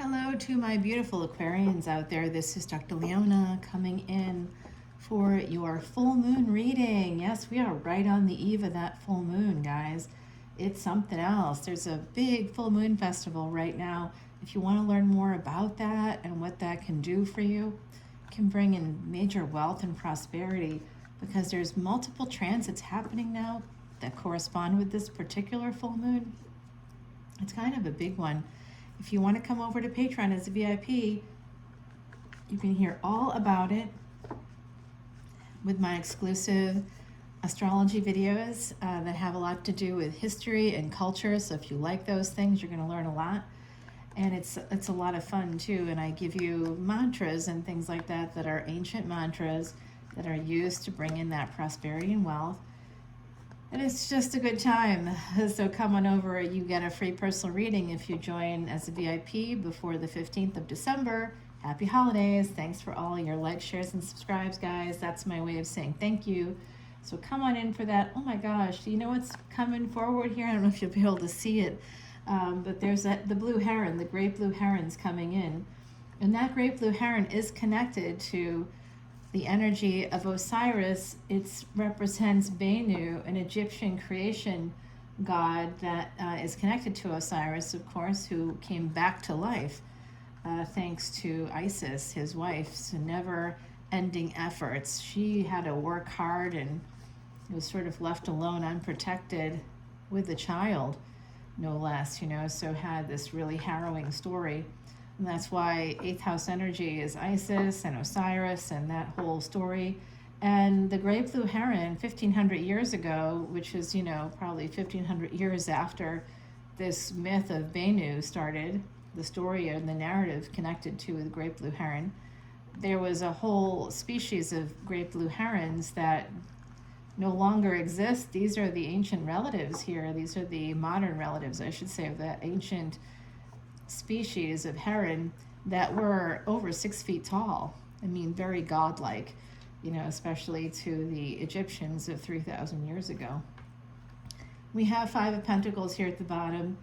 Hello to my beautiful Aquarians out there. This is Dr. Leona coming in for your full moon reading. Yes, we are right on the eve of that full moon, guys. It's something else. There's a big full moon festival right now. If you want to learn more about that and what that can do for you, it can bring in major wealth and prosperity because there's multiple transits happening now that correspond with this particular full moon. It's kind of a big one. If you want to come over to Patreon as a VIP, you can hear all about it with my exclusive astrology videos that have a lot to do with history and culture. So if you like those things, you're going to learn a lot. And it's a lot of fun too. And I give you mantras and things like that that are ancient mantras that are used to bring in that prosperity and wealth. And it's just a good time. So come on over. You get a free personal reading if you join as a VIP before the 15th of December. Happy holidays. Thanks for all your likes, shares, and subscribes, guys. That's my way of saying thank you. So come on in for that. Oh my gosh, do you know what's coming forward here? I don't know if you'll be able to see it. But there's the blue heron, the great blue heron's coming in. And that great blue heron is connected to the energy of Osiris. It represents Bennu, an Egyptian creation god that is connected to Osiris, of course, who came back to life thanks to Isis, his wife's never-ending efforts. She had to work hard and was sort of left alone, unprotected, with a child, no less, so had this really harrowing story. And that's why 8th house energy is Isis and Osiris and that whole story. And the great blue heron 1,500 years ago, which is, probably 1,500 years after this myth of Bennu started, the story and the narrative connected to the great blue heron, there was a whole species of great blue herons that no longer exist. These are the ancient relatives here. These are the modern relatives, I should say, of that ancient species of heron that were over 6 feet tall. I mean, very godlike, especially to the Egyptians of 3,000 years ago. We have 5 of Pentacles here at the bottom.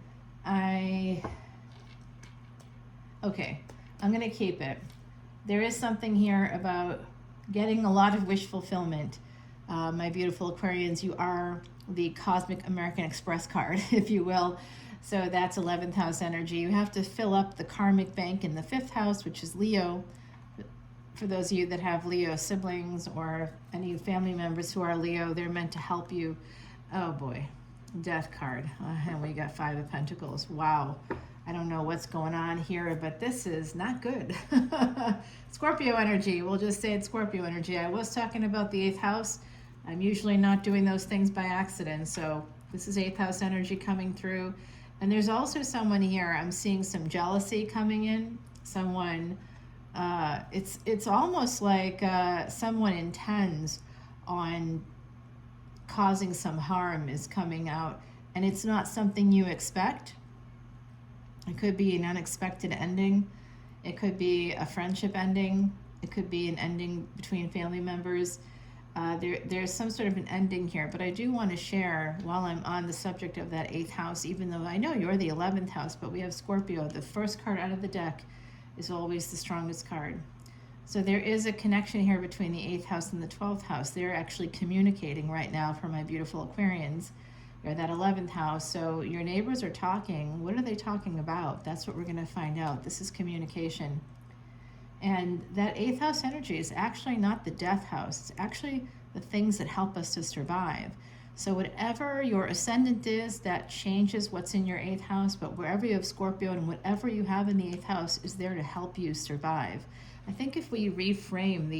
Okay, I'm going to keep it. There is something here about getting a lot of wish fulfillment. My beautiful Aquarians, you are the Cosmic American Express card, if you will. So that's 11th house energy. You have to fill up the karmic bank in the 5th house, which is Leo. For those of you that have Leo siblings or any family members who are Leo, they're meant to help you. Oh boy, Death card. And we got 5 of Pentacles. Wow. I don't know what's going on here, but this is not good. Scorpio energy. We'll just say it's Scorpio energy. I was talking about the 8th house. I'm usually not doing those things by accident. So this is 8th house energy coming through. And there's also someone here, I'm seeing some jealousy coming in. Someone, it's almost like someone intends on causing some harm is coming out. And it's not something you expect. It could be an unexpected ending. It could be a friendship ending. It could be an ending between family members. There's some sort of an ending here, but I do want to share while I'm on the subject of that 8th house, even though I know you're the 11th house, but we have Scorpio. The first card out of the deck is always the strongest card. So there is a connection here between the 8th house and the 12th house. They're actually communicating right now for my beautiful Aquarians. You're that 11th house, so your neighbors are talking. What are they talking about? That's what we're going to find out. This is communication. And that 8th house energy is actually not the death house. It's actually the things that help us to survive. So whatever your ascendant is, that changes what's in your 8th house, but wherever you have Scorpio and whatever you have in the 8th house is there to help you survive. I think if we reframe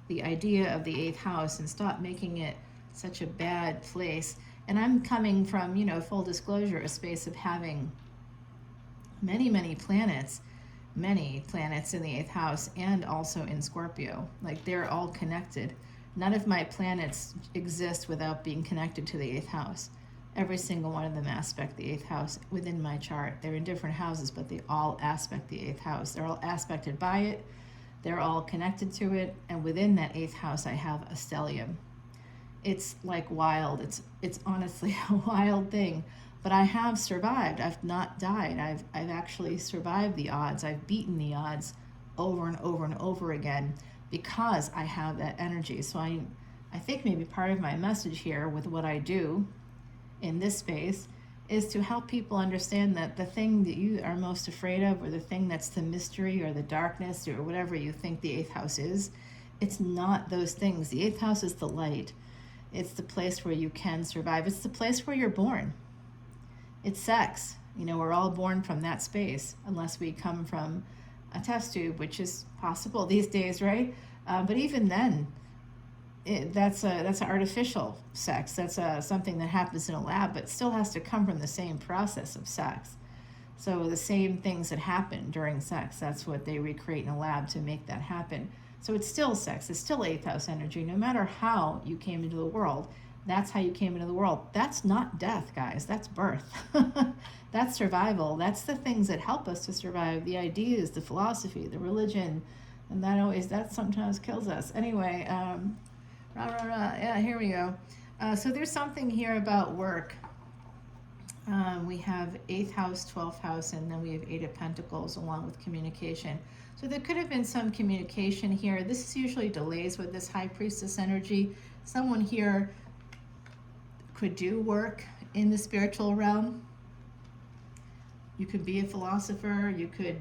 the idea of the 8th house and stop making it such a bad place, and I'm coming from, full disclosure, a space of having many planets in the 8th house and also in Scorpio. Like, they're all connected. None of my planets exist without being connected to the 8th house. Every single one of them aspect the 8th house within my chart. They're in different houses, but they all aspect the 8th house. They're all aspected by it. They're all connected to it. And within that 8th house, I have a stellium. It's like wild. It's honestly a wild thing. But I have survived. I've not died. I've actually survived the odds. I've beaten the odds over and over and over again because I have that energy. So I think maybe part of my message here with what I do in this space is to help people understand that the thing that you are most afraid of, or the thing that's the mystery or the darkness or whatever you think the eighth house is, it's not those things. The eighth house is the light. It's the place where you can survive. It's the place where you're born. It's sex. You know, we're all born from that space, unless we come from a test tube, which is possible these days, right? But even then, that's an artificial sex. That's something that happens in a lab, but still has to come from the same process of sex. So the same things that happen during sex, that's what they recreate in a lab to make that happen. So it's still sex. It's still eighth house energy. No matter how you came into the world, that's how you came into the world. That's not death, guys. That's birth. That's survival. That's the things that help us to survive. The ideas, the philosophy, the religion, and that sometimes kills us. Anyway, yeah, here we go. So there's something here about work. We have 8th house, 12th house, and then we have 8 of Pentacles along with communication. So there could have been some communication here. This is usually delays with this High Priestess energy. Someone here could do work in the spiritual realm. You could be a philosopher. You could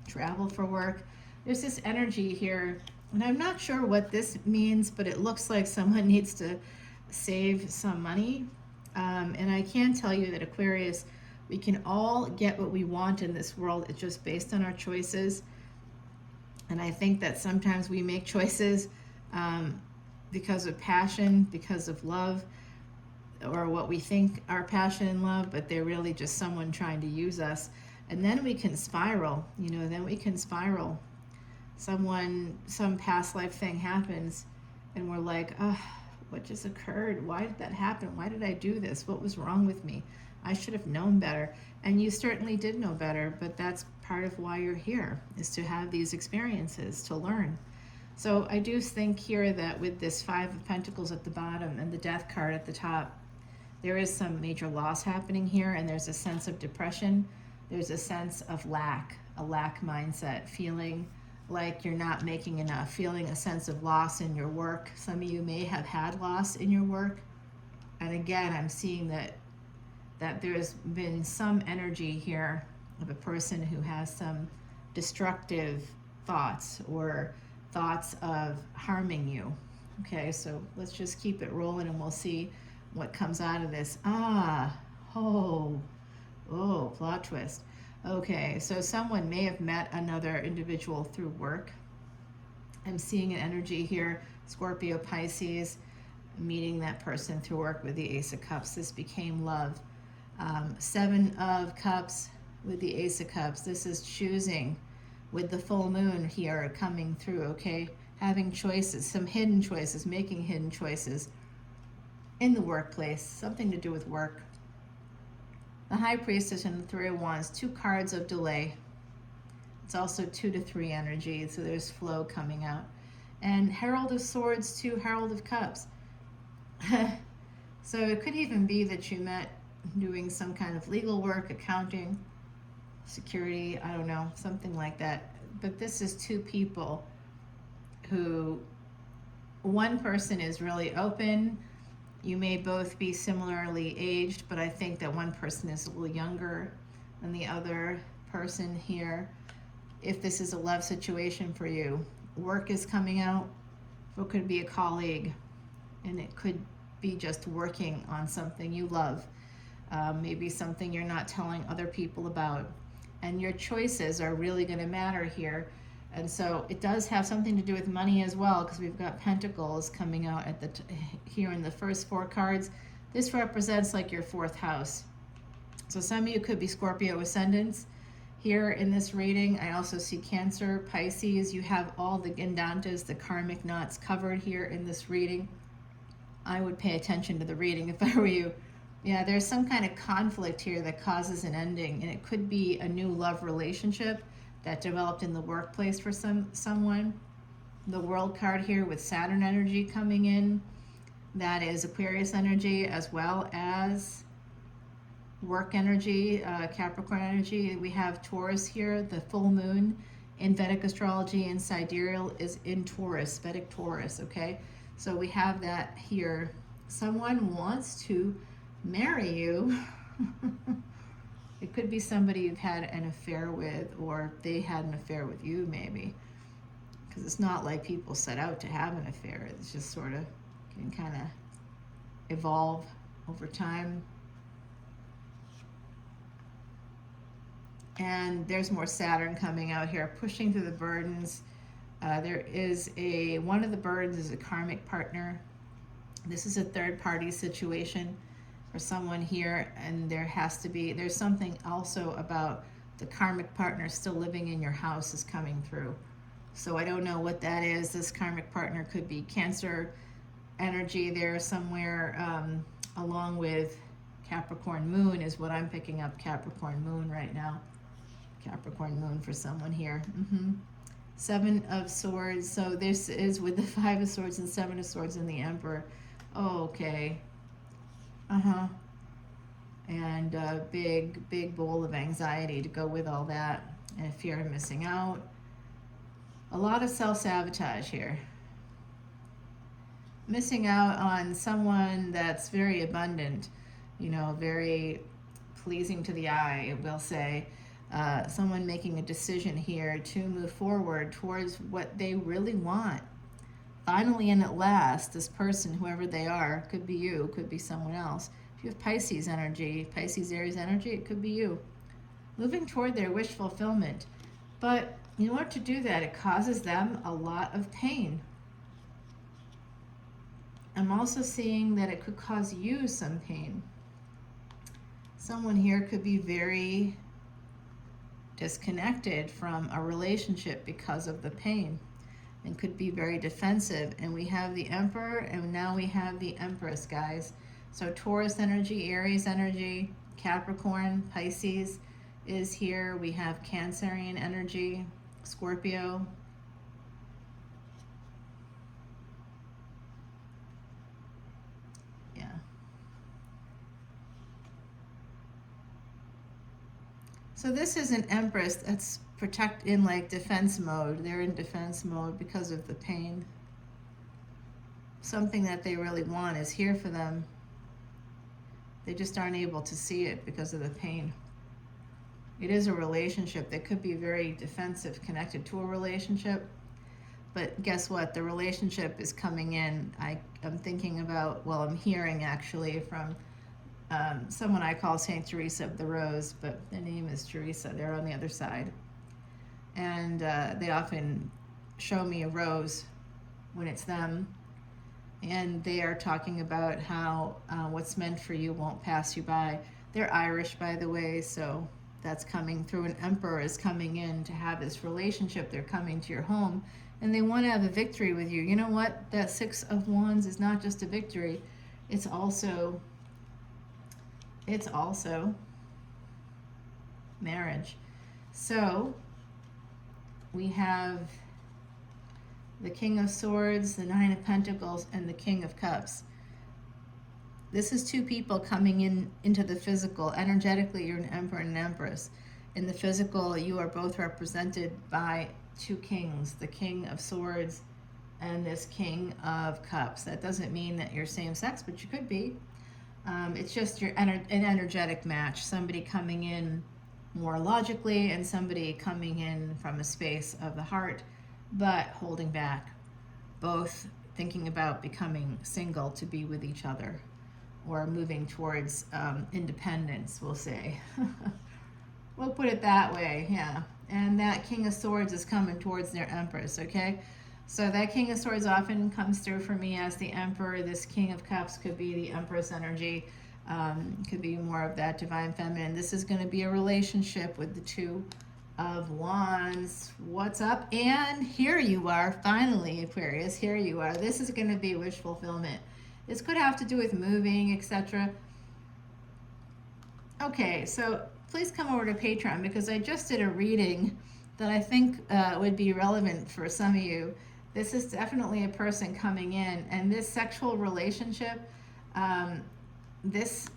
travel for work. There's this energy here, and I'm not sure what this means, but it looks like someone needs to save some money. And I can tell you that Aquarius, we can all get what we want in this world. It's just based on our choices. And I think that sometimes we make choices because of passion, because of love, or what we think are passion and love, but they're really just someone trying to use us. And then we can spiral, some past life thing happens, and we're like, oh, what just occurred? Why did that happen? Why did I do this? What was wrong with me? I should have known better. And you certainly did know better, but that's part of why you're here, is to have these experiences, to learn. So I do think here that with this 5 of Pentacles at the bottom and the Death card at the top, there is some major loss happening here, and there's a sense of depression. There's a sense of lack, a lack mindset, feeling like you're not making enough, feeling a sense of loss in your work. Some of you may have had loss in your work. And again, I'm seeing that there's been some energy here of a person who has some destructive thoughts or thoughts of harming you. Okay, so let's just keep it rolling and we'll see what comes out of this. Plot twist. Okay, so someone may have met another individual through work. I'm seeing an energy here, Scorpio, Pisces, meeting that person through work with the Ace of Cups. This became love. 7 of Cups with the Ace of Cups. This is choosing with the full moon here coming through, okay? Having choices, some hidden choices, making hidden choices in the workplace, something to do with work. The High Priestess and the 3 of Wands, 2 cards of delay. It's also 2 to 3 energy, so there's flow coming out. And Herald of Swords, 2 Herald of Cups. So it could even be that you met doing some kind of legal work, accounting, security, I don't know, something like that. But this is 2 people who, one person is really open. You may both be similarly aged, but I think that one person is a little younger than the other person here. If this is a love situation for you, work is coming out. It could be a colleague, and it could be just working on something you love. Maybe something you're not telling other people about. And your choices are really going to matter here. And so it does have something to do with money as well, because we've got Pentacles coming out at here in the first 4 cards. This represents like your 4th house. So some of you could be Scorpio ascendants here in this reading. I also see Cancer, Pisces. You have all the Gandantas, the karmic knots covered here in this reading. I would pay attention to the reading if I were you. Yeah, there's some kind of conflict here that causes an ending, and it could be a new love relationship that developed in the workplace for someone. The World card here with Saturn energy coming in, that is Aquarius energy, as well as work energy, Capricorn energy. We have Taurus here. The full moon in Vedic astrology and sidereal is in Taurus, Vedic Taurus, okay? So we have that here. Someone wants to marry you. It could be somebody you've had an affair with, or they had an affair with you, maybe. Because it's not like people set out to have an affair. It's just sort of can kind of evolve over time. And there's more Saturn coming out here, pushing through the burdens. There is one of the burdens is a karmic partner. This is a third party situation for someone here, and there's something also about the karmic partner still living in your house is coming through. So I don't know what that is. This karmic partner could be Cancer energy there somewhere, along with Capricorn moon is what I'm picking up. Capricorn moon right now. Capricorn moon for someone here. Seven of Swords. So this is with the Five of Swords and Seven of Swords and the Emperor. Oh, okay. And a big bowl of anxiety to go with all that, and a fear of missing out. A lot of self-sabotage here. Missing out on someone that's very abundant, very pleasing to the eye, we'll say. Someone making a decision here to move forward towards what they really want. Finally and at last, this person, whoever they are, could be you, could be someone else. If you have Pisces energy, Pisces, Aries energy, it could be you. Moving toward their wish fulfillment. But in order to do that, it causes them a lot of pain. I'm also seeing that it could cause you some pain. Someone here could be very disconnected from a relationship because of the pain, and could be very defensive. And we have the Emperor, and now we have the Empress, guys. So Taurus energy, Aries energy, Capricorn, Pisces is here. We have Cancerian energy, Scorpio. Yeah. So this is an Empress that's in like defense mode. They're in defense mode because of the pain. Something that they really want is here for them. They just aren't able to see it because of the pain. It is a relationship that could be very defensive, connected to a relationship. But guess what? The relationship is coming in. I'm thinking about, I'm hearing actually from someone I call Saint Teresa of the Rose, but their name is Teresa. They're on the other side. And they often show me a rose when it's them. And they are talking about how what's meant for you won't pass you by. They're Irish, by the way, so that's coming through. An Emperor is coming in to have this relationship. They're coming to your home, and they want to have a victory with you. You know what? That Six of Wands is not just a victory. It's also marriage. So we have the King of Swords, the Nine of Pentacles, and the King of Cups. This is two people coming into the physical. Energetically, you're an Emperor and an Empress. In the physical, you are both represented by two kings, the King of Swords and this King of Cups. That doesn't mean that you're same sex, but you could be. It's just an energetic match. Somebody coming in more logically and somebody coming in from a space of the heart, but holding back, both thinking about becoming single to be with each other, or moving towards independence, we'll say. We'll put it that way, yeah. And that King of Swords is coming towards their Empress, okay? So that King of Swords often comes through for me as the Emperor. This King of Cups could be the Empress energy, could be more of that divine feminine. This is going to be a relationship with the Two of Wands. What's up? And here you are, finally, Aquarius, here you are. This is going to be wish fulfillment. This could have to do with moving, etc. Okay, so please come over to Patreon, because I just did a reading that I think would be relevant for some of you. This is definitely a person coming in, and this sexual relationship, this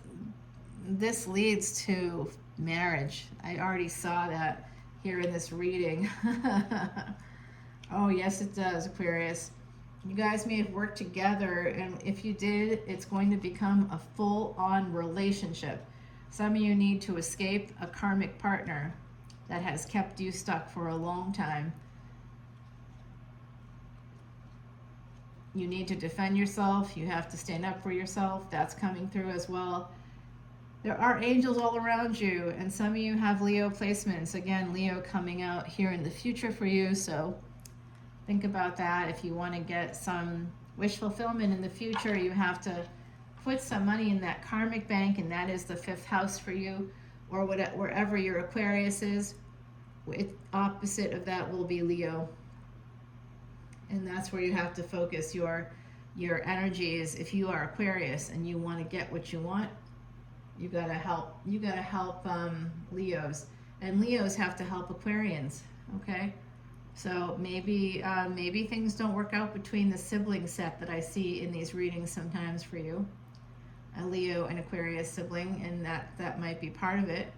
this leads to marriage. I already saw that here in this reading. Oh, yes, it does, Aquarius. You guys may have worked together, and if you did, it's going to become a full-on relationship. Some of you need to escape a karmic partner that has kept you stuck for a long time. You need to defend yourself. You have to stand up for yourself. That's coming through as well. There are angels all around you, and some of you have Leo placements. Again, Leo coming out here in the future for you, so think about that. If you want to get some wish fulfillment in the future, you have to put some money in that karmic bank, and that is the 5th house for you, or wherever your Aquarius is. Opposite of that will be Leo. And that's where you have to focus your energies. If you are Aquarius and you want to get what you want, you gotta help Leos, and Leos have to help Aquarians. Okay, so maybe things don't work out between the sibling set that I see in these readings sometimes for you, a Leo and Aquarius sibling, and that might be part of it.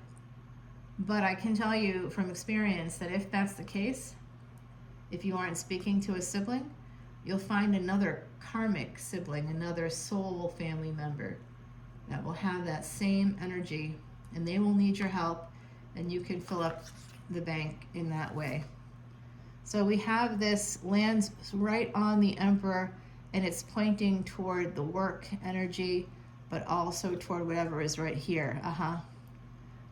But I can tell you from experience that if that's the case, if you aren't speaking to a sibling, you'll find another karmic sibling, another soul family member that will have that same energy, and they will need your help, and you can fill up the bank in that way. So we have this lands right on the Emperor, and it's pointing toward the work energy, but also toward whatever is right here,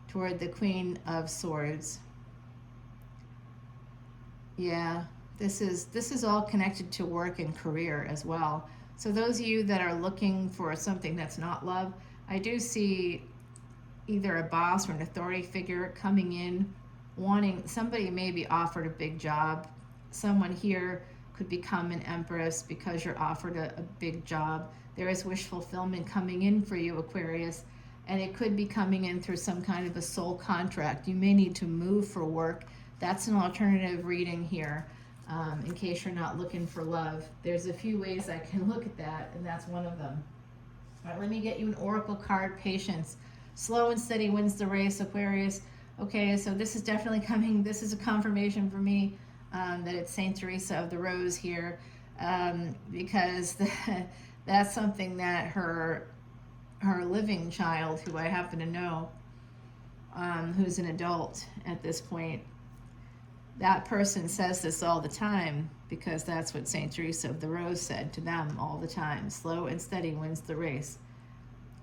toward the Queen of Swords. Yeah, this is all connected to work and career as well. So those of you that are looking for something that's not love, I do see either a boss or an authority figure coming in, wanting, somebody may be offered a big job. Someone here could become an empress because you're offered a big job. There is wish fulfillment coming in for you, Aquarius, and it could be coming in through some kind of a soul contract. You may need to move for work. That's an alternative reading here. In case you're not looking for love. There's a few ways I can look at that, and that's one of them. All right, let me get you an oracle card, Patience. Slow and steady wins the race, Aquarius. Okay, so this is definitely coming. This is a confirmation for me that it's Saint Teresa of the Rose here, because that's something that her living child, who I happen to know, who's an adult at this point, that person says this all the time, because that's what Saint Teresa of the Rose said to them all the time. Slow and steady wins the race.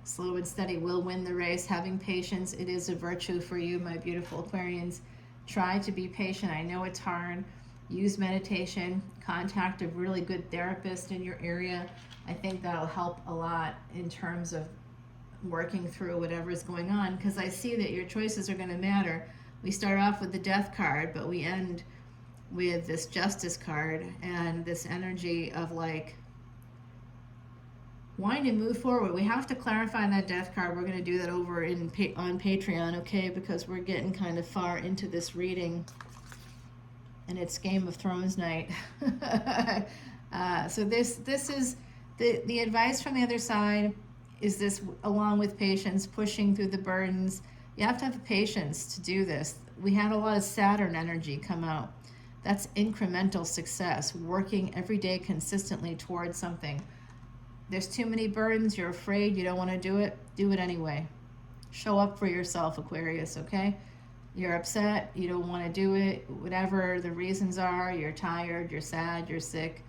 Slow and steady will win the race. Having patience, it is a virtue for you, my beautiful Aquarians. Try to be patient. I know it's hard. Use meditation. Contact a really good therapist in your area. I think that'll help a lot in terms of working through whatever's going on, because I see that your choices are going to matter. We start off with the Death card, but we end with this Justice card and this energy of like wanting to move forward. We have to clarify that Death card. We're going to do that over on Patreon, okay? Because we're getting kind of far into this reading, and it's Game of Thrones night. So this is the advice from the other side. Is this, along with patience, pushing through the burdens? You have to have patience to do this. We had a lot of Saturn energy come out. That's incremental success, working every day consistently towards something. There's too many burdens, you're afraid, you don't want to do it anyway. Show up for yourself, Aquarius, okay? You're upset, you don't want to do it, whatever the reasons are, you're tired, you're sad, you're sick,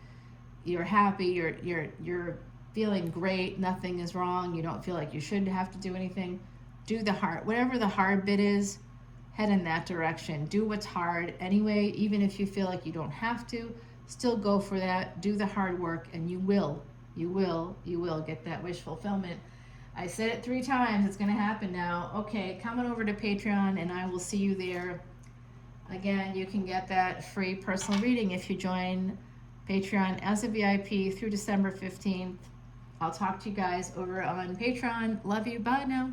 you're happy, you're feeling great, nothing is wrong, you don't feel like you should have to do anything. Do the hard, whatever the hard bit is, head in that direction. Do what's hard anyway, even if you feel like you don't have to, still go for that. Do the hard work, and you will get that wish fulfillment. I said it 3 times, it's gonna happen now. Okay, come on over to Patreon, and I will see you there. Again, you can get that free personal reading if you join Patreon as a VIP through December 15th. I'll talk to you guys over on Patreon. Love you, bye now.